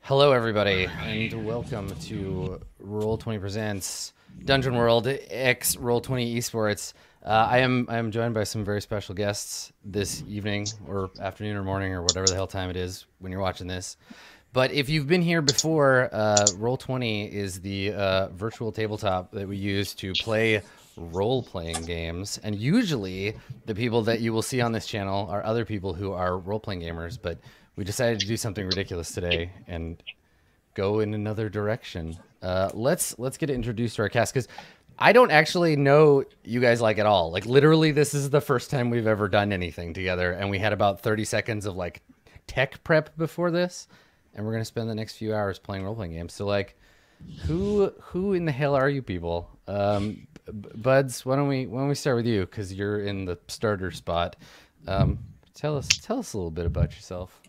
Hello, everybody, and welcome to Roll20 Presents Dungeon World X Roll20 Esports. I am joined by some very special guests this evening, or afternoon, or morning, or whatever the hell time it is when you're watching this. But if you've been here before, Roll20 is the virtual tabletop that we use to play role-playing games, and usually the people that you will see on this channel are other people who are role-playing gamers, but we decided to do something ridiculous today and go in another direction. Let's get introduced to our cast, because I don't actually know you guys like at all. Like, literally, this is the first time we've ever done anything together, and we had about 30 seconds of like tech prep before this, and we're gonna spend the next few hours playing role-playing games. So, like, who in the hell are you people? Buds, why don't we start with you, because you're in the starter spot. Tell us a little bit about yourself.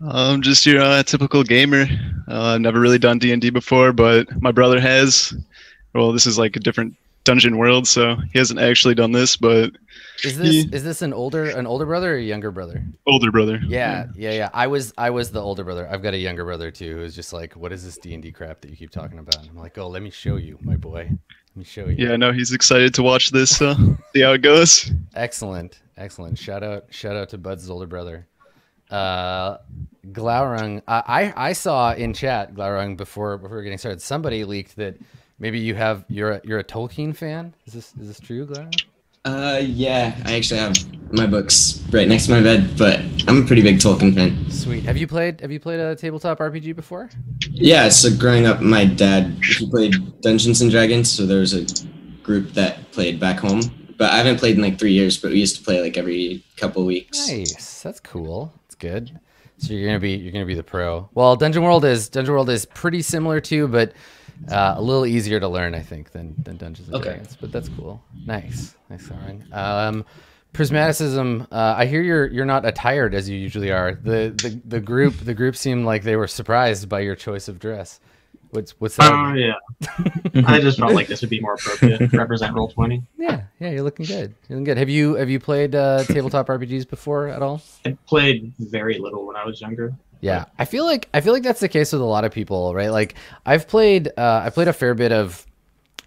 I'm just your typical gamer. I've never really done D&D before, but my brother has. Well, this is like a different dungeon world, so he hasn't actually done this. But is this an older brother or a younger brother? Older brother. Yeah. I was the older brother. I've got a younger brother too, who's just like, what is this D&D crap that you keep talking about? And I'm like, oh, let me show you, my boy. Let me show you. Yeah, no, he's excited to watch this. See how it goes. Excellent. Shout out to Bud's older brother. Glaurung, I saw in chat, Glaurung, before we were getting started, somebody leaked that maybe you're a Tolkien fan. Is this true, Glaurung? Yeah, I actually have my books right next to my bed, but I'm a pretty big Tolkien fan. Sweet. Have you played a tabletop RPG before? Yeah, so growing up, my dad, he played Dungeons and Dragons, so there was a group that played back home. But I haven't played in like 3 years, but we used to play like every couple weeks. Nice. That's cool. That's good. So you're gonna be the pro. Well, Dungeon World is pretty similar to, but a little easier to learn, I think, than Dungeons and Dragons. But that's cool. Nice, Lauren. Prismaticism. I hear you're not attired as you usually are. The group seemed like they were surprised by your choice of dress. What's that? Yeah. I just felt like this would be more appropriate to represent Roll20. Yeah, you're looking good. You're looking good. Have you played tabletop RPGs before at all? I played very little when I was younger. Yeah, I feel like that's the case with a lot of people, right? Like, I played a fair bit of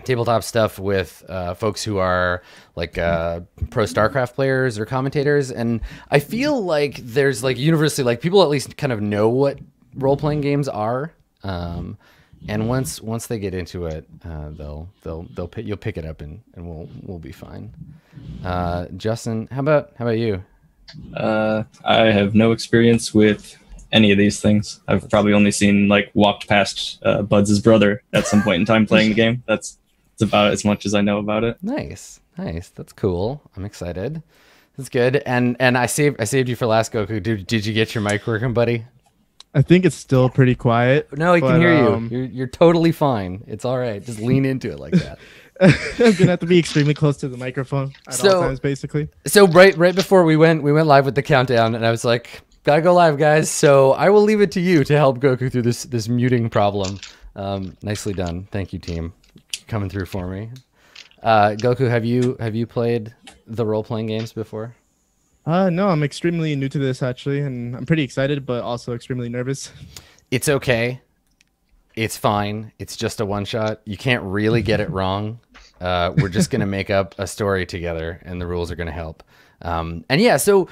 tabletop stuff with folks who are like pro StarCraft players or commentators, and I feel like there's like universally, like, people at least kind of know what role-playing games are. And once they get into it, you'll pick it up and we'll be fine. Justin, how about you? I have no experience with any of these things. I've probably only walked past Buds' brother at some point in time playing the game. That's about as much as I know about it. Nice. That's cool. I'm excited. That's good. And I saved you for last, Goku. Did you get your mic working, buddy? I think it's still pretty quiet. No, I can hear you. You're totally fine. It's all right. Just lean into it like that. I'm gonna have to be extremely close to the microphone at all times, basically. So right before we went live with the countdown, and I was like, gotta go live, guys. So I will leave it to you to help Goku through this muting problem. Nicely done. Thank you, team, coming through for me. Goku, have you played the role-playing games before? No, I'm extremely new to this, actually, and I'm pretty excited, but also extremely nervous. It's okay. It's fine. It's just a one-shot. You can't really get it wrong. We're just going to make up a story together, and the rules are going to help. And yeah, so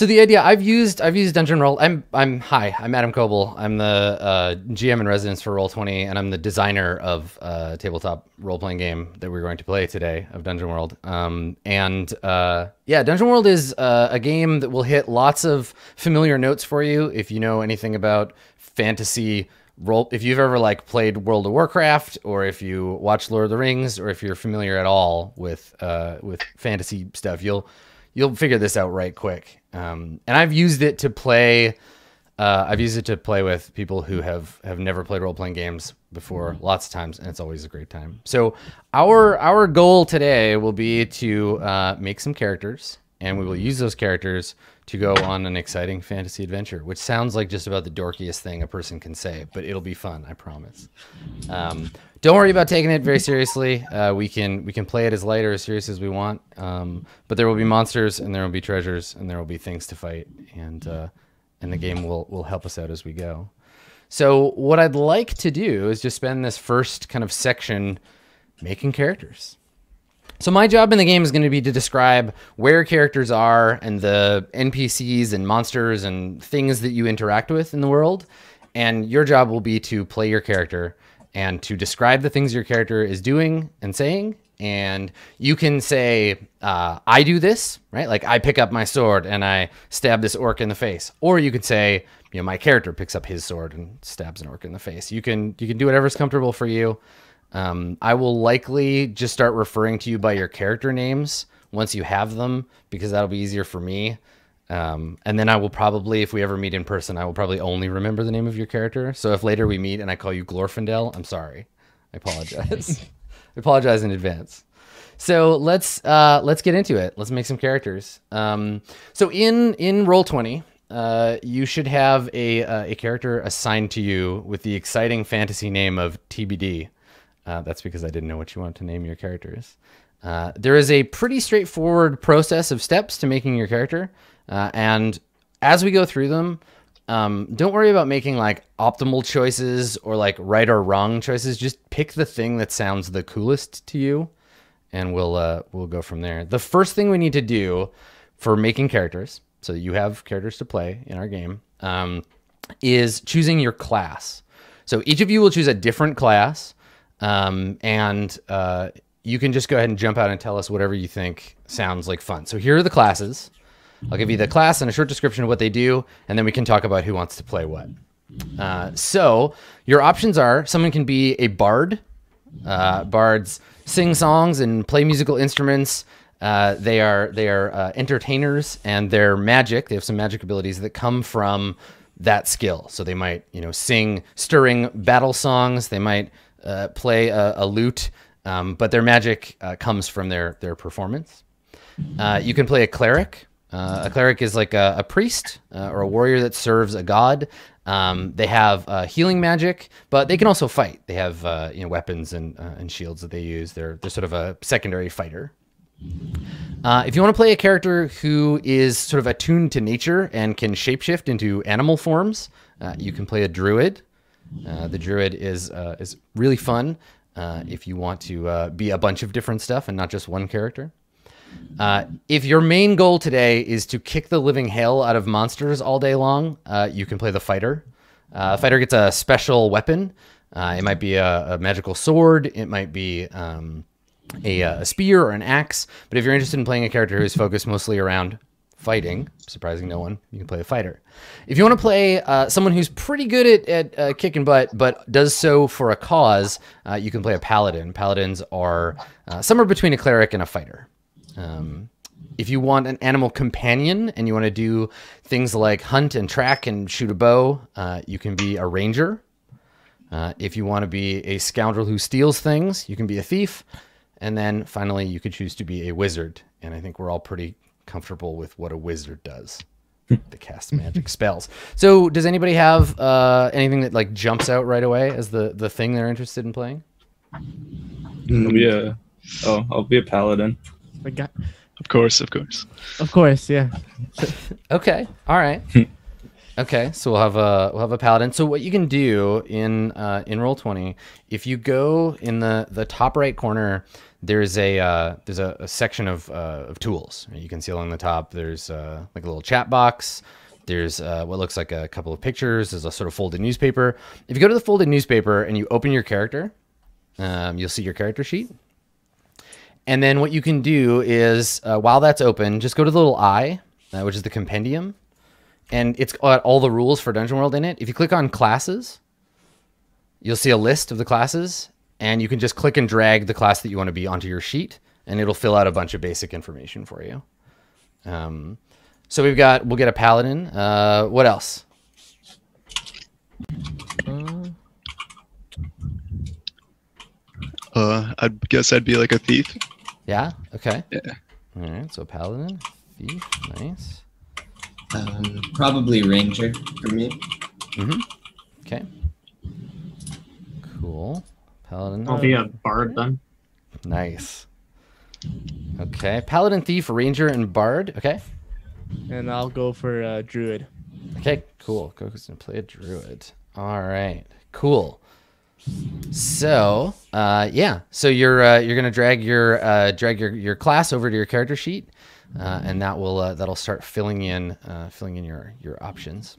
the idea, I've used Dungeon Roll. I'm Adam Coble. I'm the GM in residence for Roll20, and I'm the designer of a tabletop role-playing game that we're going to play today of Dungeon World. Yeah, Dungeon World is a game that will hit lots of familiar notes for you if you know anything about fantasy role. If you've ever like played World of Warcraft, or if you watch Lord of the Rings, or if you're familiar at all with fantasy stuff, you'll figure this out right quick. And I've used it to play. I've used it to play with people who have never played role-playing games before, lots of times, and it's always a great time. So our goal today will be to make some characters, and we will use those characters to go on an exciting fantasy adventure, which sounds like just about the dorkiest thing a person can say, but it'll be fun, I promise. Don't worry about taking it very seriously. We can play it as light or as serious as we want, but there will be monsters, and there will be treasures, and there will be things to fight, and the game will help us out as we go. So what I'd like to do is just spend this first kind of section making characters. So my job in the game is going to be to describe where characters are and the NPCs and monsters and things that you interact with in the world. And your job will be to play your character and to describe the things your character is doing and saying. And you can say, I do this, right? Like I pick up my sword and I stab this orc in the face. Or you could say, you know, my character picks up his sword and stabs an orc in the face. You can do whatever's comfortable for you. I will likely just start referring to you by your character names once you have them, because that'll be easier for me. And then I will probably, if we ever meet in person, I will probably only remember the name of your character. So if later we meet and I call you Glorfindel, I'm sorry. I apologize. I apologize in advance. So let's get into it. Let's make some characters. So in Roll20, you should have a character assigned to you with the exciting fantasy name of TBD. That's because I didn't know what you wanted to name your characters. There is a pretty straightforward process of steps to making your character. And as we go through them, don't worry about making like optimal choices or like right or wrong choices. Just pick the thing that sounds the coolest to you, and we'll go from there. The first thing we need to do for making characters, so that you have characters to play in our game, is choosing your class. So each of you will choose a different class, and you can just go ahead and jump out and tell us whatever you think sounds like fun. So here are the classes. I'll give you the class and a short description of what they do, and then we can talk about who wants to play what. So your options are, someone can be a bard. Bards sing songs and play musical instruments. They are entertainers, and they're magic. They have some magic abilities that come from that skill. So they might, sing stirring battle songs. They might play a lute, but their magic comes from their performance. You can play a cleric. A cleric is like a priest or a warrior that serves a god. They have healing magic, but they can also fight. They have weapons and shields that they use. They're sort of a secondary fighter. If you want to play a character who is sort of attuned to nature and can shapeshift into animal forms, you can play a druid. The druid is really fun if you want to be a bunch of different stuff and not just one character. If your main goal today is to kick the living hell out of monsters all day long, you can play the fighter. Fighter gets a special weapon. It might be a magical sword. It might be a spear or an axe. But if you're interested in playing a character who is focused mostly around fighting, surprising no one, you can play a fighter. If you want to play someone who's pretty good at kicking butt, but does so for a cause, you can play a paladin. Paladins are somewhere between a cleric and a fighter. If you want an animal companion and you want to do things like hunt and track and shoot a bow, you can be a ranger. If you want to be a scoundrel who steals things, you can be a thief. And then finally, you could choose to be a wizard. And I think we're all pretty comfortable with what a wizard does. They cast magic spells. So does anybody have anything that like jumps out right away as the thing they're interested in playing? I'll be a paladin. Of course, yeah. Okay, all right. Okay, so we'll have a paladin. So what you can do in Roll20, if you go in the top right corner, there's a section of tools. You can see along the top. There's like a little chat box. There's what looks like a couple of pictures. There's a sort of folded newspaper. If you go to the folded newspaper and you open your character, you'll see your character sheet. And then what you can do is, while that's open, just go to the little I, which is the compendium. And it's got all the rules for Dungeon World in it. If you click on classes, you'll see a list of the classes. And you can just click and drag the class that you want to be onto your sheet. And it'll fill out a bunch of basic information for you. So we'll get a paladin. What else? I guess I'd be like a thief. Yeah? Okay. Yeah. All right, so paladin, thief, nice. Probably ranger for me. Mm-hmm. Okay. Cool. Paladin. I'll be a bard then. Nice. Okay, paladin, thief, ranger, and bard. Okay. And I'll go for druid. Okay, cool. Go and play a druid. All right. Cool. So, so you're gonna drag your class over to your character sheet, and that'll start filling in your options.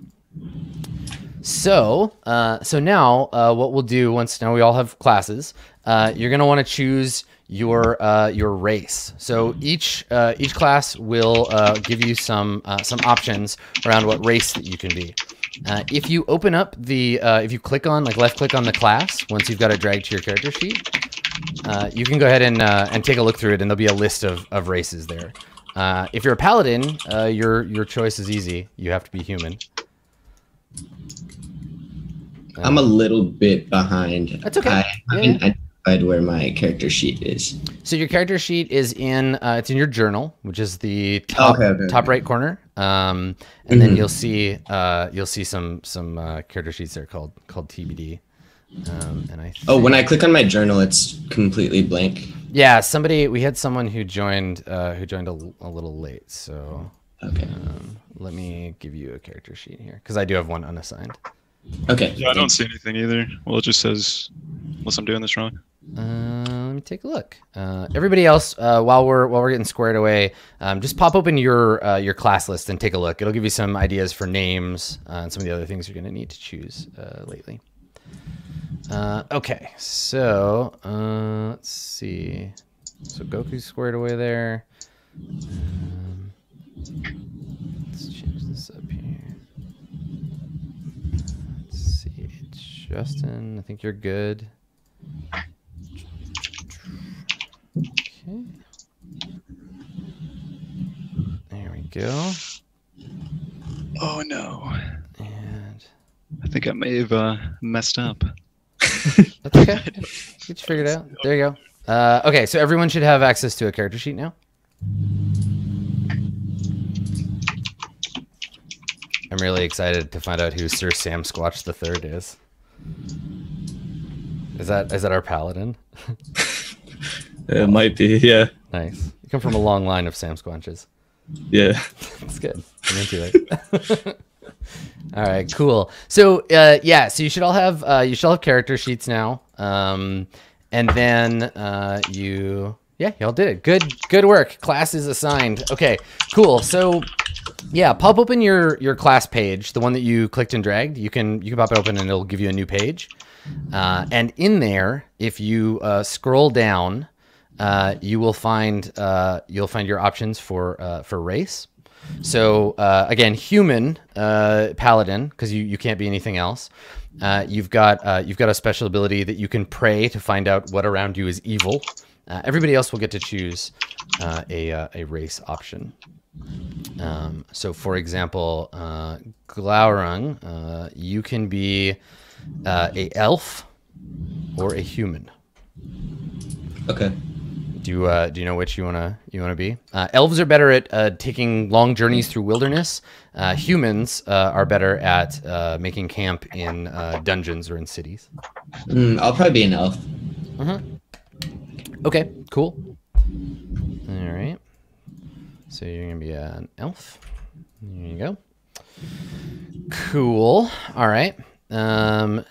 So now what we'll do once now we all have classes, you're gonna want to choose your race. So each class will give you some options around what race that you can be. If you open up if you click on left click on the class once you've got it dragged to your character sheet, you can go ahead and take a look through it, and there'll be a list of races there. If you're a paladin, your choice is easy. You have to be human. I'm a little bit behind. That's okay. I haven't identified where my character sheet is. So your character sheet is in it's in your journal, which is the top right corner. And then you'll see some character sheets there called TBD. When I click on my journal, it's completely blank. Yeah, we had someone who joined a little late. So okay. Let me give you a character sheet here because I do have one unassigned. Okay. Yeah, I don't see anything either. Well, it just says, unless I'm doing this wrong. Let me take a look. Everybody else, while we're getting squared away, just pop open your class list and take a look. It'll give you some ideas for names and some of the other things you're going to need to choose lately. Okay, so let's see. So Goku's squared away there. Let's change this up here. Justin, I think you're good. Okay. There we go. Oh no. And I think I may have messed up. that's okay. Get you figured out. There you go. Okay, so everyone should have access to a character sheet now. I'm really excited to find out who Sir Sam Squatch III is. Is that our paladin? It might be, yeah. Nice. You come from a long line of Sam Squatches. Yeah. That's good. I'm into it. All right, cool. So so you should all have character sheets now. And then you all did it. Good work. Class is assigned. Okay, cool. So yeah, pop open your class page, the one that you clicked and dragged. You can pop it open and it'll give you a new page. And in there, if you scroll down, you will find your options for race. So again, human paladin, because you can't be anything else. You've got a special ability that you can pray to find out what around you is evil. Everybody else will get to choose a race option. So for example, Glaurung, you can be a elf or a human. Okay. Do you know which you wanna be? Elves are better at taking long journeys through wilderness. Humans are better at making camp in dungeons or in cities. I'll probably be an elf. Okay, cool. All right. So you're gonna be an elf. There you go. Cool. All right.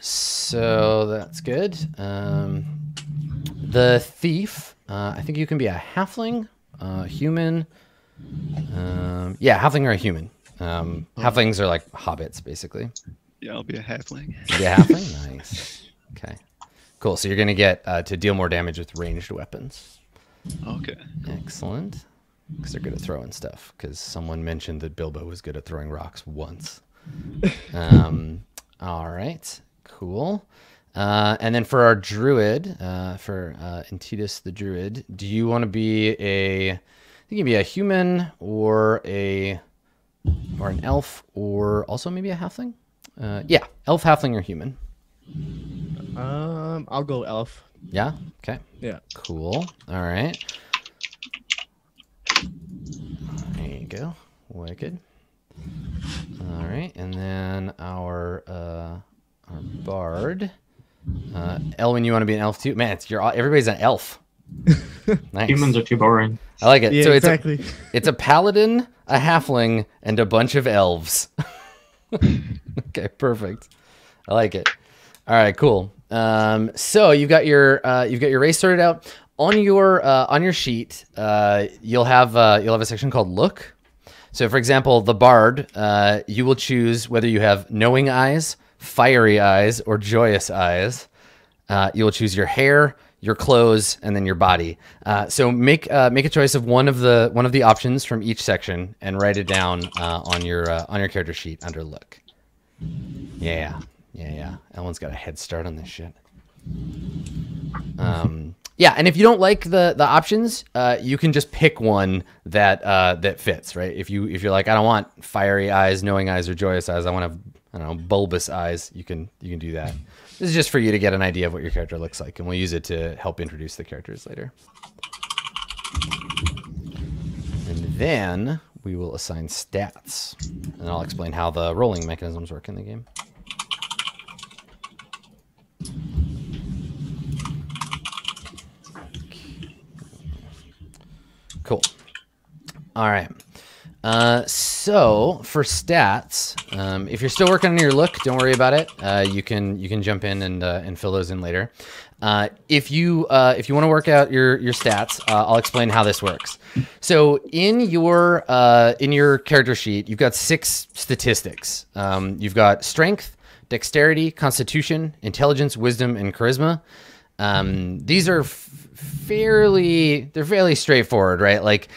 So that's good. The thief. I think you can be a halfling, human. Yeah, halfling or a human. Halflings are like hobbits, basically. Yeah, I'll be a halfling. Yeah, halfling. Nice. Okay. Cool. So you're gonna get to deal more damage with ranged weapons. Okay. Excellent. Because they're good at throwing stuff. Because someone mentioned that Bilbo was good at throwing rocks once. All right. Cool. And then for our druid, for Intitus the druid, do you want to be you can be a human or an elf or also maybe a halfling? Yeah, elf, halfling, or human. I'll go elf. Yeah. Okay. Yeah. Cool. All right. There you go. Wicked. All right, and then our bard. Elmen, you want to be an elf too? Man, everybody's an elf. Nice. Humans are too boring. I like it. Yeah, so exactly. It's a paladin, a halfling, and a bunch of elves. Okay, perfect. I like it. All right, cool. So you've got your race sorted out on your sheet. You'll have a section called Look. So, for example, the Bard, you will choose whether you have knowing eyes, fiery eyes, or joyous eyes. You will choose your hair, your clothes, and then your body. So make a choice of one of the options from each section and write it down on your character sheet under Look. Yeah. Ellen's got a head start on this shit. Yeah, and if you don't like the options, you can just pick one that fits, right? If you're like, I don't want fiery eyes, knowing eyes, or joyous eyes, I want to have, I don't know, bulbous eyes, you can do that. This is just for you to get an idea of what your character looks like, and we'll use it to help introduce the characters later. And then we will assign stats, and I'll explain how the rolling mechanisms work in the game. Cool. All right. So for stats, if you're still working on your look, don't worry about it. You can jump in and fill those in later. If you want to work out your stats, I'll explain how this works. So in your character sheet, you've got 6 statistics. You've got strength, dexterity, constitution, intelligence, wisdom, and charisma. These are fairly straightforward, right? Like,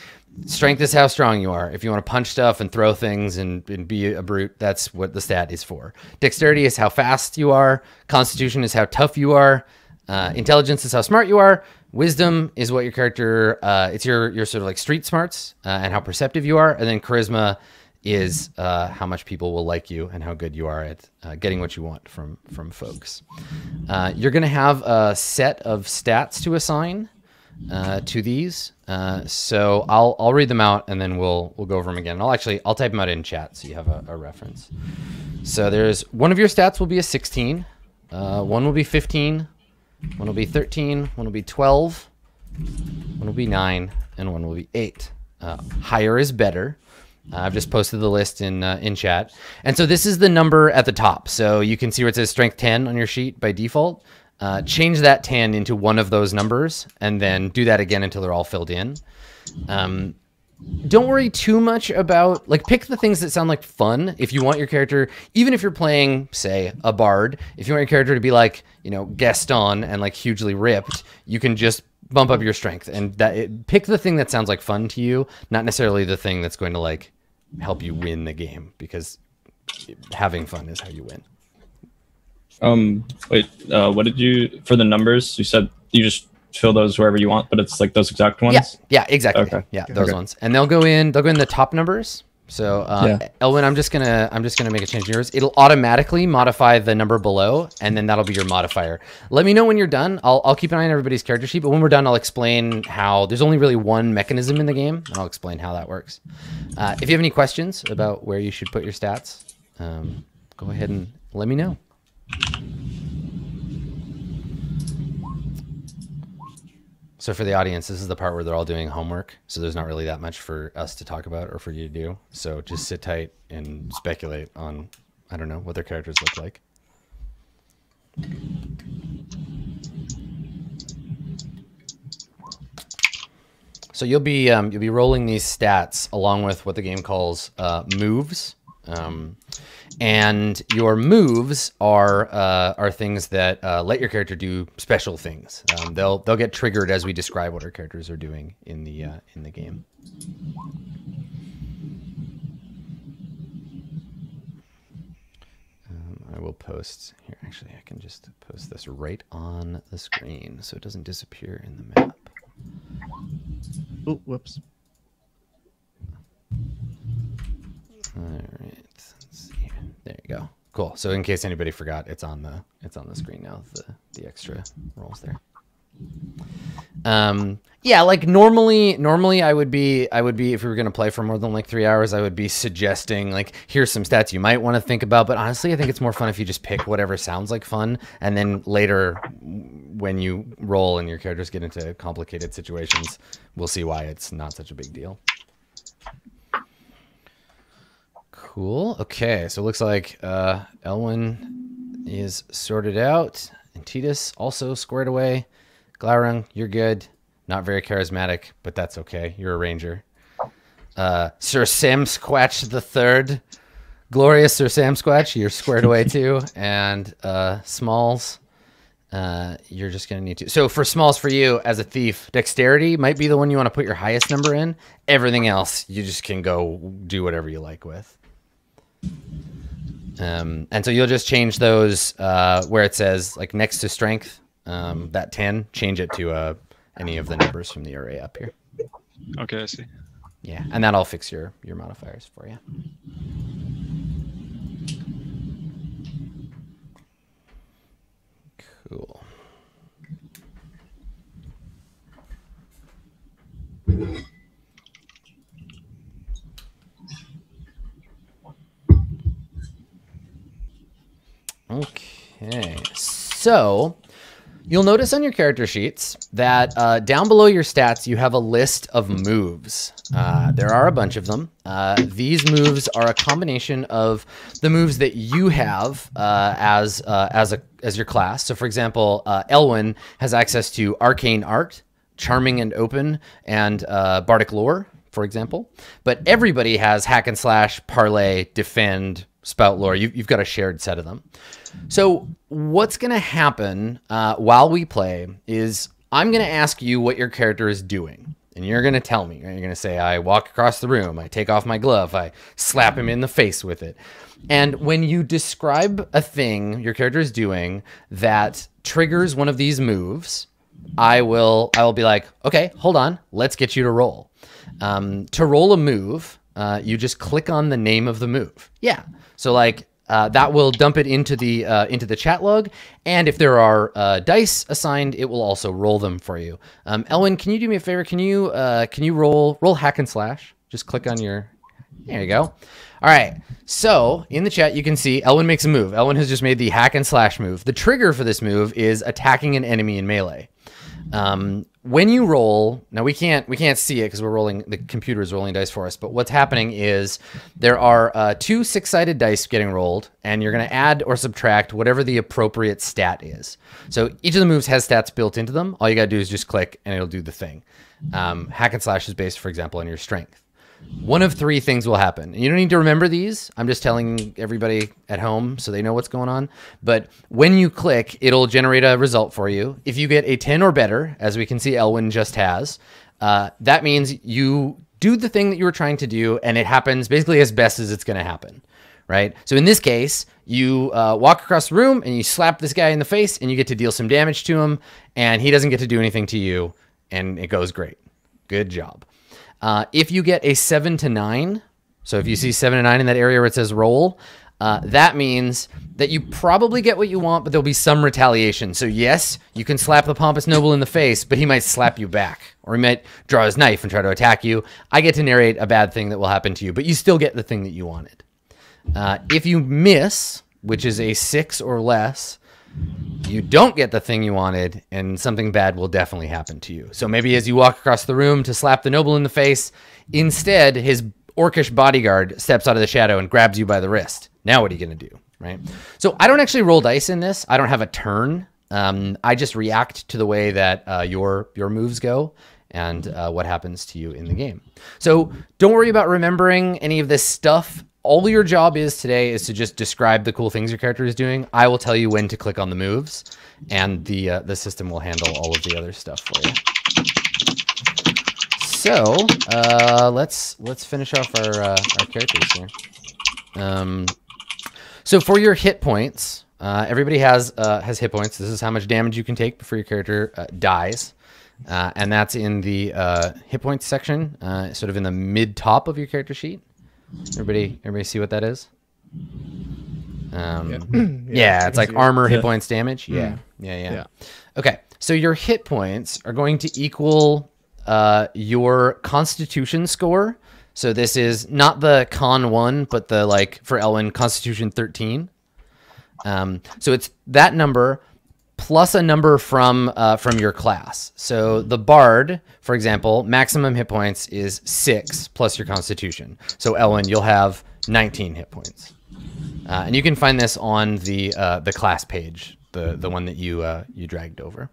strength is how strong you are. If you want to punch stuff and throw things and be a brute, that's what the stat is for. Dexterity is how fast you are. Constitution is how tough you are. Intelligence is how smart you are. Wisdom is what your character, it's your sort of like street smarts and how perceptive you are. And then charisma is how much people will like you and how good you are at getting what you want from folks. You're going to have a set of stats to assign to these. So I'll read them out and then we'll go over them again. And I'll type them out in chat so you have a reference. So there's one of your stats will be a 16, one will be 15, one will be 13, one will be 12, one will be 9, and one will be 8. Higher is better. I've just posted the list in chat. And so this is the number at the top. So you can see where it says strength 10 on your sheet by default. Change that 10 into one of those numbers and then do that again until they're all filled in. Don't worry too much about, like, pick the things that sound like fun. If you want your character, even if you're playing, say, a bard, if you want your character to be like, you know, Gaston and like hugely ripped, you can just bump up your strength and pick the thing that sounds like fun to you, not necessarily the thing that's going to like help you win the game, because having fun is how you win. Wait, what did you, for the numbers, you said you just fill those wherever you want, but it's like those exact ones? Yeah, exactly. Okay. Yeah, those ones. And they'll go in the top numbers. So Elwin, I'm just gonna make a change in yours. It'll automatically modify the number below, and then that'll be your modifier. Let me know when you're done. I'll keep an eye on everybody's character sheet, but when we're done, I'll explain how there's only really one mechanism in the game, and I'll explain how that works. If you have any questions about where you should put your stats, go ahead and let me know. So for the audience, this is the part where they're all doing homework. So there's not really that much for us to talk about or for you to do. So just sit tight and speculate on, I don't know, what their characters look like. So you'll be rolling these stats along with what the game calls moves. And your moves are things that let your character do special things. They'll get triggered as we describe what our characters are doing in the game. I will post here. Actually, I can just post this right on the screen so it doesn't disappear in the map. Oh, whoops. All right. There you go. Cool. So in case anybody forgot, it's on the screen now. The extra rolls there. Yeah, like normally I would be if we were going to play for more than like 3 hours, I would be suggesting like, here's some stats you might want to think about, but honestly I think it's more fun if you just pick whatever sounds like fun, and then later when you roll and your characters get into complicated situations, we'll see why it's not such a big deal. Cool. Okay, so it looks like Elwin is sorted out. And Titus also squared away. Glaurung, you're good. Not very charismatic, but that's okay. You're a ranger. Sir Sam Squatch the Third. Glorious Sir Sam Squatch, you're squared away too. And Smalls, you're just going to need to. So for Smalls, for you as a thief, dexterity might be the one you want to put your highest number in. Everything else, you just can go do whatever you like with. And so you'll just change those where it says like next to strength, that 10, change it to any of the numbers from the array up here. Okay, I see. Yeah, and that'll fix your modifiers for you. Cool. Okay, so you'll notice on your character sheets that down below your stats, you have a list of moves. There are a bunch of them. These moves are a combination of the moves that you have as your class. So, for example, Elwyn has access to Arcane Art, Charming and Open, and Bardic Lore, for example. But everybody has Hack and Slash, Parlay, Defend, Spout Lore. You've got a shared set of them. So what's going to happen while we play is I'm going to ask you what your character is doing. And you're going to tell me. Right? You're going to say, I walk across the room. I take off my glove. I slap him in the face with it. And when you describe a thing your character is doing that triggers one of these moves, I will be like, okay, hold on. Let's get you to roll. To roll a move, you just click on the name of the move. Yeah. So like that will dump it into the chat log, and if there are dice assigned, it will also roll them for you. Elwyn, can you do me a favor? Can you roll Hack and Slash? Just click on your. There you go. All right. So in the chat, you can see Elwyn makes a move. Elwyn has just made the Hack and Slash move. The trigger for this move is attacking an enemy in melee. When you roll, now we can't see it because the computer is rolling dice for us, but what's happening is there are 2 6-sided dice getting rolled, and you're going to add or subtract whatever the appropriate stat is. So each of the moves has stats built into them. All you got to do is just click and it'll do the thing. Hack and Slash is based, for example, on your strength. One of 3 things will happen. You don't need to remember these. I'm just telling everybody at home so they know what's going on. But when you click, it'll generate a result for you. If you get a 10 or better, as we can see Elwyn just has, that means you do the thing that you were trying to do, and it happens basically as best as it's going to happen, right? So in this case, you walk across the room, and you slap this guy in the face, and you get to deal some damage to him, and he doesn't get to do anything to you, and it goes great. Good job. If you get a 7 to 9, so if you see 7 to 9 in that area where it says roll, that means that you probably get what you want, but there'll be some retaliation. So yes, you can slap the pompous noble in the face, but he might slap you back, or he might draw his knife and try to attack you. I get to narrate a bad thing that will happen to you, but you still get the thing that you wanted. If you miss, which is a 6 or less, you don't get the thing you wanted, and something bad will definitely happen to you. So maybe as you walk across the room to slap the noble in the face, instead his orcish bodyguard steps out of the shadow and grabs you by the wrist. Now what are you going to do, right? So I don't actually roll dice in this. I don't have a turn. I just react to the way that your moves go and what happens to you in the game. So don't worry about remembering any of this stuff. All your job is today is to just describe the cool things your character is doing. I will tell you when to click on the moves, and the system will handle all of the other stuff for you. So let's finish off our characters here. So for your hit points, everybody has hit points. This is how much damage you can take before your character dies, and that's in the hit points section, sort of in the mid top of your character sheet. Everybody see what that is? Yeah, it's like armor, hit points, damage. Yeah. Okay, so your hit points are going to equal your Constitution score. So this is not the Con 1, but the, like, for Elwyn, Constitution 13. So it's that number plus a number from your class. So the Bard, for example, maximum hit points is 6 plus your Constitution. So Elwyn, you'll have 19 hit points. And you can find this on the class page, the one that you dragged over.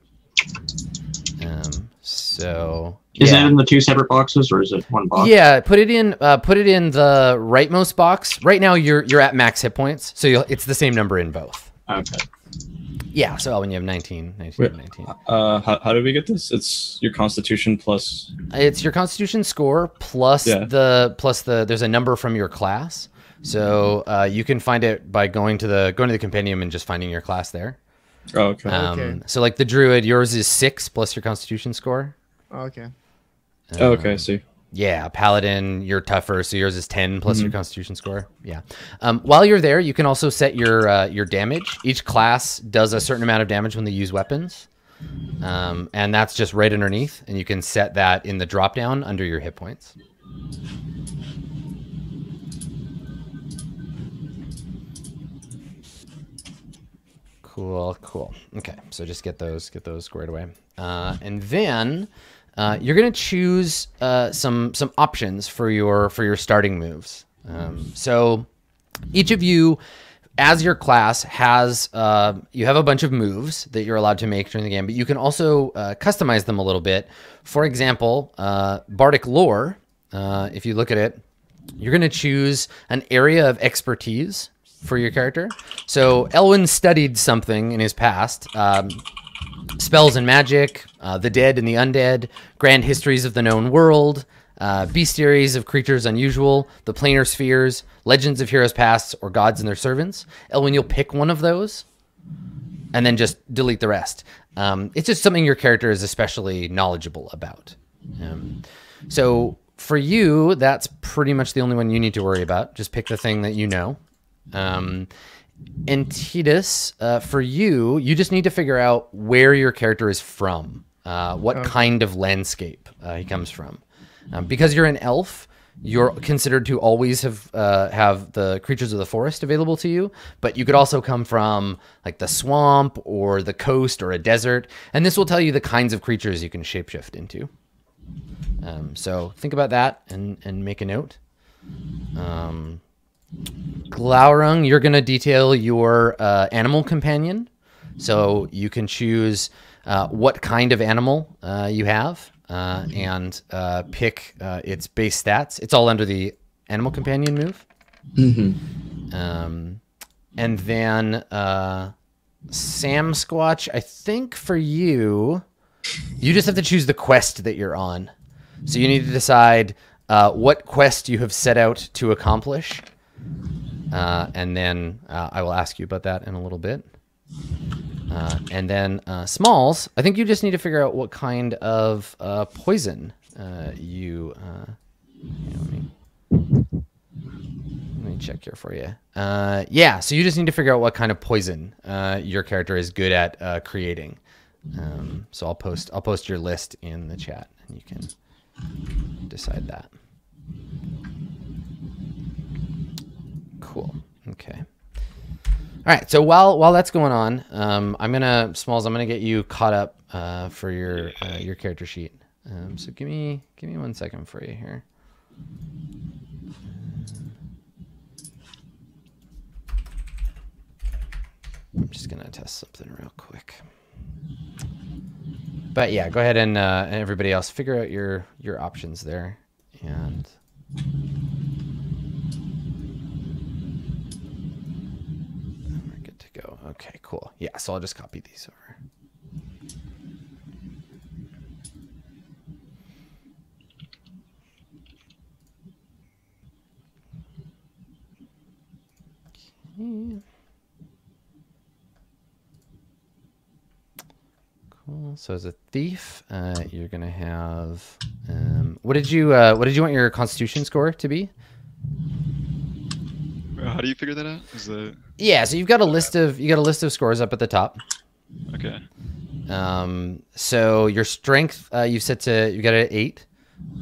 So is that in the 2 separate boxes, or is it one box? Yeah, put it in the rightmost box. Right now you're at max hit points, so it's the same number in both. Okay. Yeah, so when you have 19. Wait, how do we get this? It's your Constitution plus. It's your Constitution score plus there's a number from your class. So you can find it by going to the compendium and just finding your class there. Oh, okay. Okay. So like the Druid, yours is 6 plus your Constitution score. Okay. Okay, I see. Yeah, Paladin, you're tougher, so yours is 10 plus your Constitution score. Yeah. While you're there, you can also set your damage. Each class does a certain amount of damage when they use weapons, and that's just right underneath, and you can set that in the drop down under your hit points. Cool. Okay, so just get those squared away, and then you're gonna choose some options for your starting moves. So each of you, as your class, has you have a bunch of moves that you're allowed to make during the game, but you can also customize them a little bit. For example, Bardic Lore. If you look at it, you're gonna choose an area of expertise for your character. So Elwyn studied something in his past, spells and magic, the dead and the undead, grand histories of the known world, bestiaries of creatures unusual, the planar spheres, legends of heroes past, or gods and their servants. Elwyn, you'll pick one of those and then just delete the rest. It's just something your character is especially knowledgeable about. So for you, that's pretty much the only one you need to worry about. Just pick the thing that you know. And Titus, for you just need to figure out where your character is from, what kind of landscape he comes from. Because you're an elf, you're considered to always have the creatures of the forest available to you, but you could also come from like the swamp or the coast or a desert, and this will tell you the kinds of creatures you can shapeshift into. So think about that and make a note. Glaurung, you're going to detail your animal companion. So you can choose what kind of animal you have and pick its base stats. It's all under the animal companion move. And then Sam Squatch, I think for you just have to choose the quest that you're on. So you need to decide what quest you have set out to accomplish. And then I will ask you about that in a little bit. And then Smalls, I think you just need to figure out what kind of poison you let me check here for you. Yeah, so you just need to figure out what kind of poison your character is good at creating. So I'll post your list in the chat, and you can decide that. Cool. Okay. All right. So while that's going on, I'm gonna get you caught up for your character sheet. So give me 1 second for you here. I'm just gonna test something real quick. But yeah, go ahead and everybody else figure out your options there, and we're good to go. Okay, cool. Yeah, so I'll just copy these over. Okay. Cool. So as a thief, you're gonna have what did you want your Constitution score to be? How do you figure that out? Is that... Yeah, so you've got a list of scores up at the top. Okay. So your strength you got it at 8,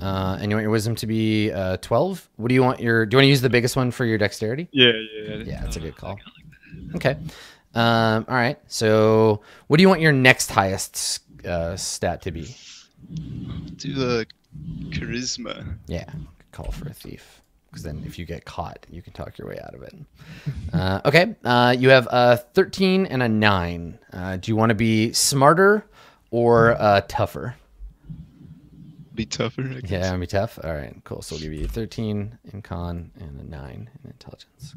and you want your wisdom to be 12. What do you want do you want to use the biggest one for your dexterity? Yeah. Yeah, that's a good call. Okay. All right. So what do you want your next highest stat to be? Do the charisma. Yeah. Call for a thief. because then if you get caught, you can talk your way out of it. Okay, you have a 13 and a 9. Do you want to be smarter or tougher? Be tougher, I guess. Yeah, be tough. All right, cool. So we'll give you 13 in con and a 9 in intelligence.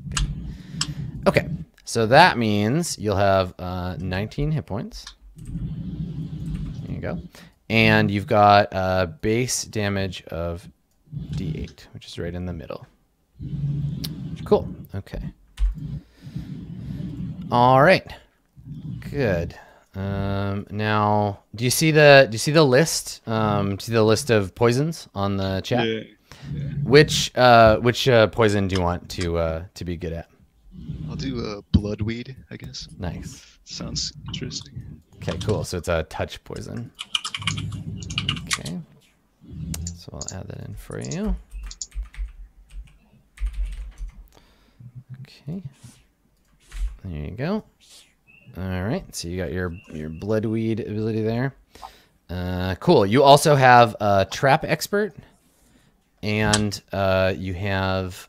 Okay, so that means you'll have 19 hit points. There you go. And you've got base damage of D8, which is right in the middle. Cool. Okay. All right. Good. Now, do you see the list? Do you see the list of poisons on the chat? Yeah. Which poison do you want to be good at? I'll do bloodweed, I guess. Nice. Sounds interesting. Okay, cool. So it's a touch poison. Okay. So I'll add that in for you. Okay. There you go. All right. So you got your bloodweed ability there. Cool. You also have a trap expert, and you have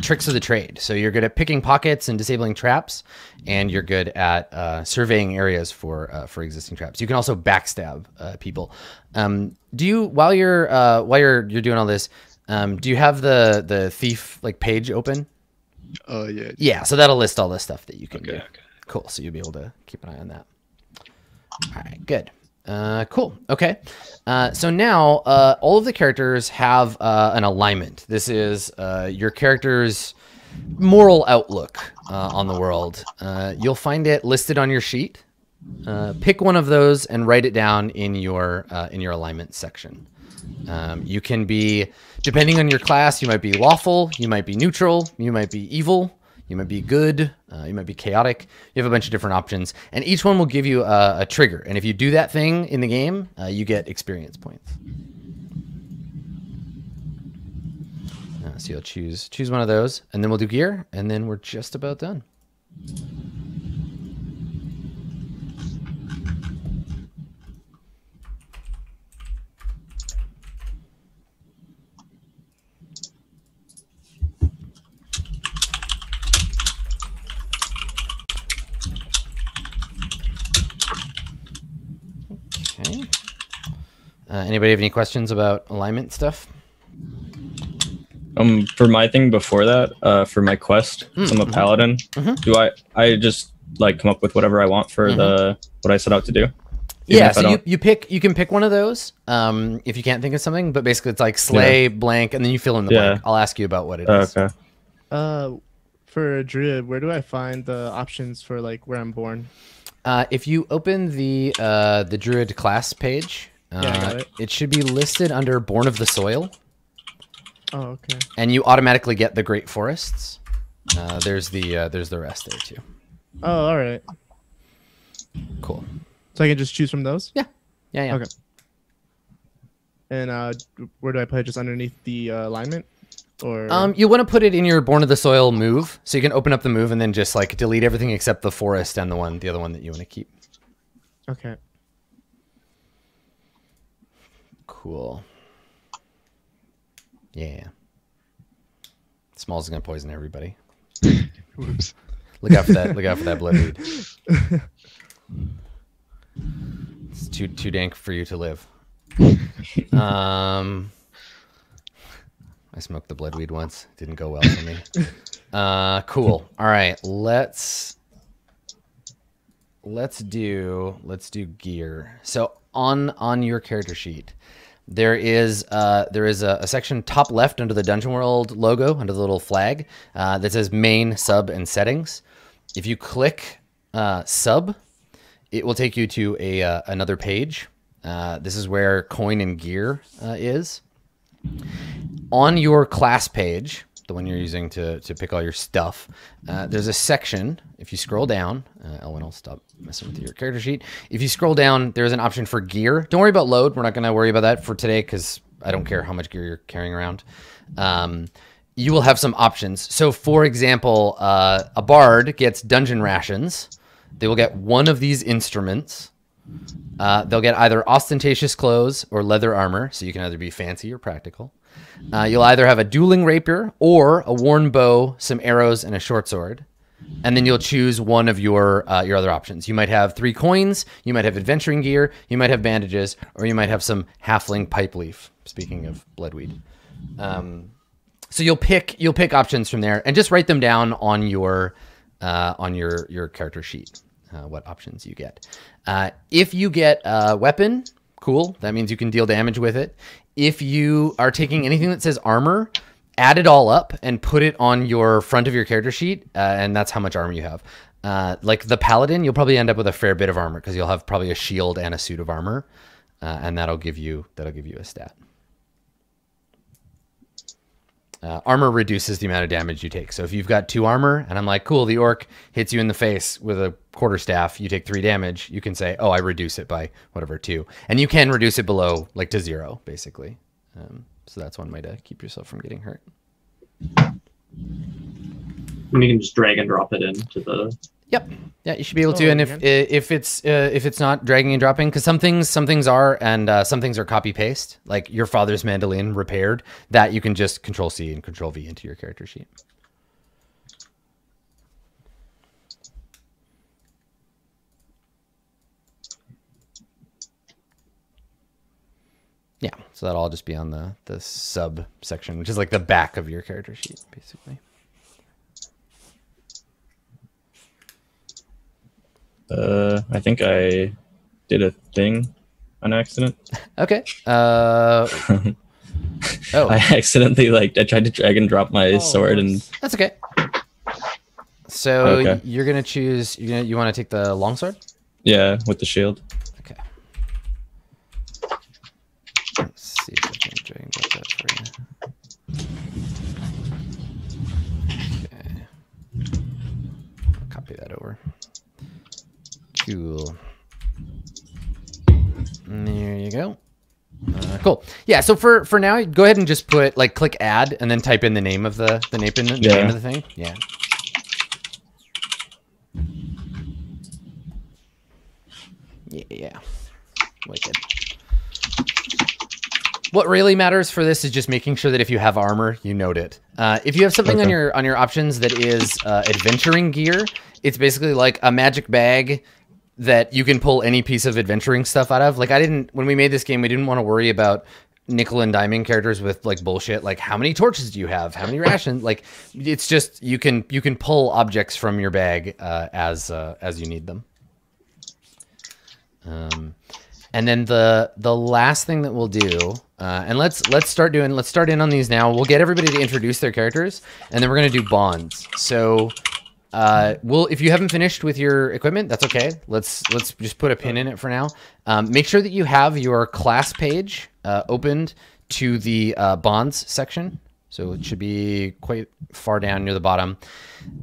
tricks of the trade. So you're good at picking pockets and disabling traps, and you're good at surveying areas for existing traps. You can also backstab people. Do you while you're doing all this, do you have the thief page open? Yeah. Yeah. So that'll list all the stuff that you can do. Okay. Cool. So you'll be able to keep an eye on that. All right. Good. Cool. Okay. So now all of the characters have an alignment. This is your character's moral outlook on the world. You'll find it listed on your sheet. Pick one of those and write it down in your alignment section. You can be, depending on your class, you might be lawful, you might be neutral, you might be evil, you might be good, you might be chaotic. You have a bunch of different options, and each one will give you a trigger. And if you do that thing in the game, you get experience points. So you'll choose one of those, and then we'll do gear, and then we're just about done. Okay. Anybody have any questions about alignment stuff? For my thing before that, for my quest, I'm a paladin. Do I just come up with whatever I want for what I set out to do? Yeah, so you can pick one of those if you can't think of something, but basically it's like slay blank, and then you fill in the blank. I'll ask you about what it is. Okay. For a druid, where do I find the options for where I'm born? If you open the druid class page, I got it. It should be listed under Born of the Soil. Oh, okay. And you automatically get the Great Forests. There's the rest there too. Oh, all right. Cool. So I can just choose from those? Yeah. Okay. And where do I put it? Just underneath the alignment? Or you want to put it in your Born of the Soil move, so you can open up the move and then just delete everything except the forest and the other one that you want to keep. Okay. Cool. Yeah. Smalls is gonna poison everybody. Whoops. Look out for that. Look out for that bloodweed. It's too dank for you to live. I smoked the bloodweed once. Didn't go well for me. Cool. All right. Let's do gear. So on your character sheet, there is a section top left under the Dungeon World logo, under the little flag, that says main, sub, and settings. If you click sub, it will take you to another page. This is where coin and gear is. On your class page, the one you're using to pick all your stuff, there's a section. If you scroll down, Elmen will stop messing with your character sheet. If you scroll down, there's an option for gear. Don't worry about load. We're not going to worry about that for today because I don't care how much gear you're carrying around. You will have some options. So, for example, a bard gets dungeon rations. They will get one of these instruments. They'll get either ostentatious clothes or leather armor, so you can either be fancy or practical. You'll either have a dueling rapier or a worn bow, some arrows, and a short sword. And then you'll choose one of your other options. You might have 3 coins, you might have adventuring gear, you might have bandages, or you might have some halfling pipe leaf. Speaking of bloodweed. So you'll pick options from there and just write them down on your character sheet. What options you get. If you get a weapon, cool. That means you can deal damage with it. If you are taking anything that says armor, add it all up and put it on your front of your character sheet, and that's how much armor you have. Like the Paladin, you'll probably end up with a fair bit of armor because you'll have probably a shield and a suit of armor, and that'll give you a stat. Armor reduces the amount of damage you take. So if you've got 2 armor, and I'm like, cool, the orc hits you in the face with a quarterstaff, you take 3 damage, you can say, oh, I reduce it by whatever 2. And you can reduce it below, like to 0, basically. So that's one way to keep yourself from getting hurt. And you can just drag and drop it into the... Yep. Yeah, you should be able to. And if it's not dragging and dropping, because some things are, and some things are copy paste, like your father's mandolin repaired, that you can just Control C and Control V into your character sheet. Yeah, so that'll all just be on the sub section, which is like the back of your character sheet, basically. I think I did a thing on accident. Okay. Oh, I accidentally I tried to drag and drop my sword, and that's okay. So you're gonna choose. You want to take the longsword? Yeah, with the shield. Okay. Let's see if I can drag and drop that for you. Okay. I'll copy that over. Cool. And there you go. Cool. Yeah. So for now, go ahead and just put click add and then type in the name of the name of the thing. Yeah. Yeah. Wicked. What really matters for this is just making sure that if you have armor, you note it. If you have something on your options that is adventuring gear, it's basically like a magic bag that you can pull any piece of adventuring stuff out of. Like when we made this game, we didn't want to worry about nickel and diming characters with bullshit. Like how many torches do you have? How many rations? It's just, you can pull objects from your bag as you need them. And then the last thing that we'll do, and let's start in on these now. We'll get everybody to introduce their characters, and then we're gonna do bonds. So if you haven't finished with your equipment, that's okay. Let's just put a pin in it for now. Make sure that you have your class page opened to the bonds section. So it should be quite far down near the bottom.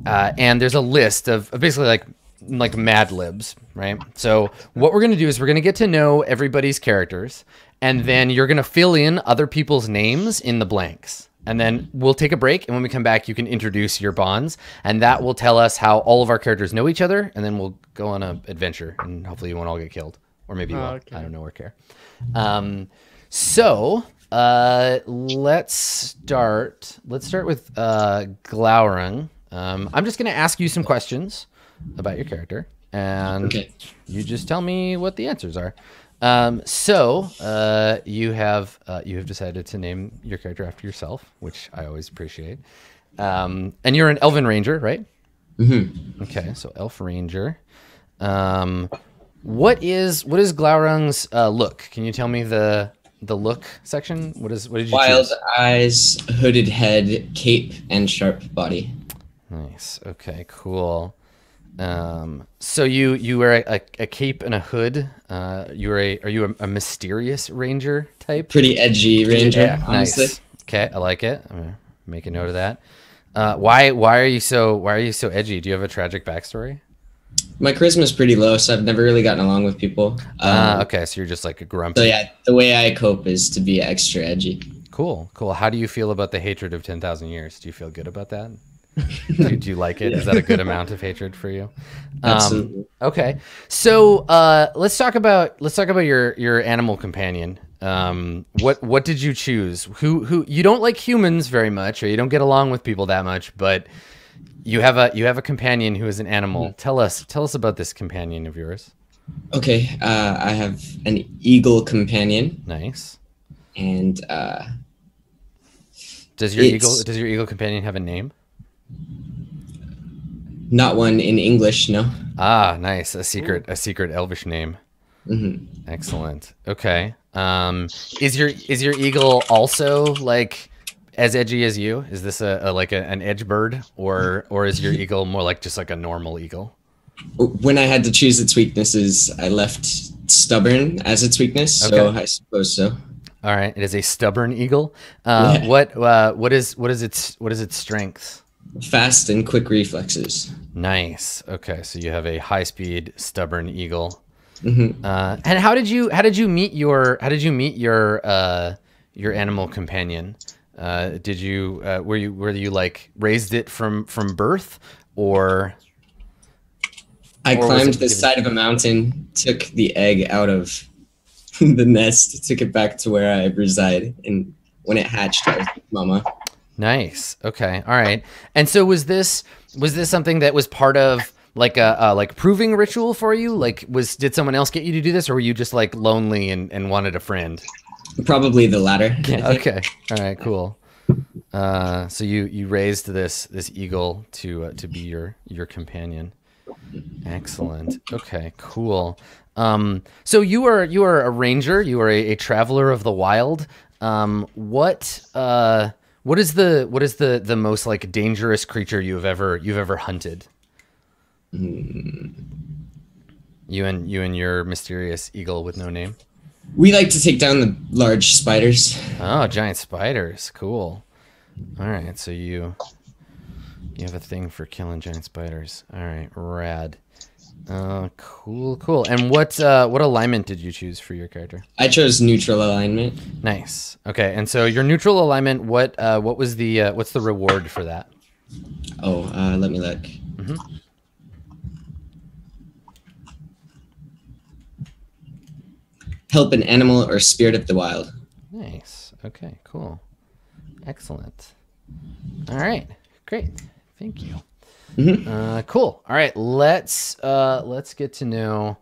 And there's a list of basically like Mad Libs, right? So what we're going to do is we're going to get to know everybody's characters, and then you're going to fill in other people's names in the blanks. And then we'll take a break, and when we come back, you can introduce your bonds, and that will tell us how all of our characters know each other, and then we'll go on an adventure, and hopefully you won't all get killed. Or maybe you will. Okay. I don't know or care. Let's start with Glaurung. I'm just going to ask you some questions about your character, and you just tell me what the answers are. You have decided to name your character after yourself, which I always appreciate. And you're an Elven Ranger, right? Mm-hmm. Okay, so Elf Ranger. What is Glaurung's look? Can you tell me the look section? What did you Wild choose? eyes, hooded head, cape, and sharp body. Nice. Okay, cool. So you wear a cape and a hood. Are you a mysterious ranger type? Pretty edgy ranger. Yeah, honestly. Nice. Okay, I like it. I'm gonna make a note of that. Why are you so edgy? Do you have a tragic backstory? My charisma is pretty low, so I've never really gotten along with people. Okay, so you're just like a grumpy. So yeah, the way I cope is to be extra edgy. Cool. How do you feel about the hatred of 10,000 years? Do you feel good about that? Do you like it? Is that a good amount of hatred for you? Absolutely. Okay, so let's talk about your animal companion. What did you choose? Who you don't like humans very much, or you don't get along with people that much, but you have a companion who is an animal. Tell us about this companion of yours. Okay, I have an eagle companion, Nice. and Does your It's- eagle companion have a name? not one in English, no. Ah, nice. A secret elvish name. Hmm. Excellent. Okay. Is your eagle also like as edgy as you? Is this an edge bird, or is your eagle more like just like a normal eagle? When I had to choose its weaknesses, I left stubborn as its weakness, so Okay. I suppose so. All right. It is a stubborn eagle. Yeah. What is its strength? Fast and quick reflexes. Nice. Okay. So you have a high speed stubborn eagle. Hmm. And how did you meet your animal companion? Did you were you like raised it from birth, or I Or was climbed it the given- side of a mountain, took the egg out of the nest, took it back to where I reside, and when it hatched, I was with Mama. nice? Okay, all right. And so was this something that was part of like a like proving ritual for you? Like did someone else get you to do this, or were you just like lonely and wanted a friend? Probably the latter. I think. Okay, all right, cool. So you raised this eagle to be your companion. Excellent. Okay, cool. So you are a ranger. You are a traveler of the wild. What is the most like dangerous creature you've ever hunted? You and your mysterious eagle with no name. We like to take down the large spiders. Oh, giant spiders. Cool. All right, so you have a thing for killing giant spiders. All right, rad. Cool. And what alignment did you choose for your character? I chose neutral alignment. Nice. Okay, and so your neutral alignment. What was the what's the reward for that? Oh, let me look. Help an animal or spirit of the wild. Nice. Okay. Cool. Excellent. All right. Great. Thank you. Cool. All right. Let's get to know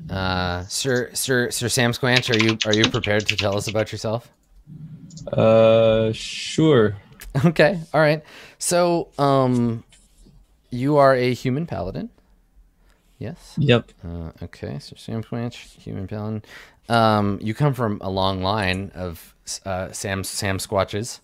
Sir Sam Squanch. Are you prepared to tell us about yourself? Sure. Okay. All right. So you are a human paladin. Yes. Yep. Okay. So Sam Squanch, human paladin. You come from a long line of Sam Squatches.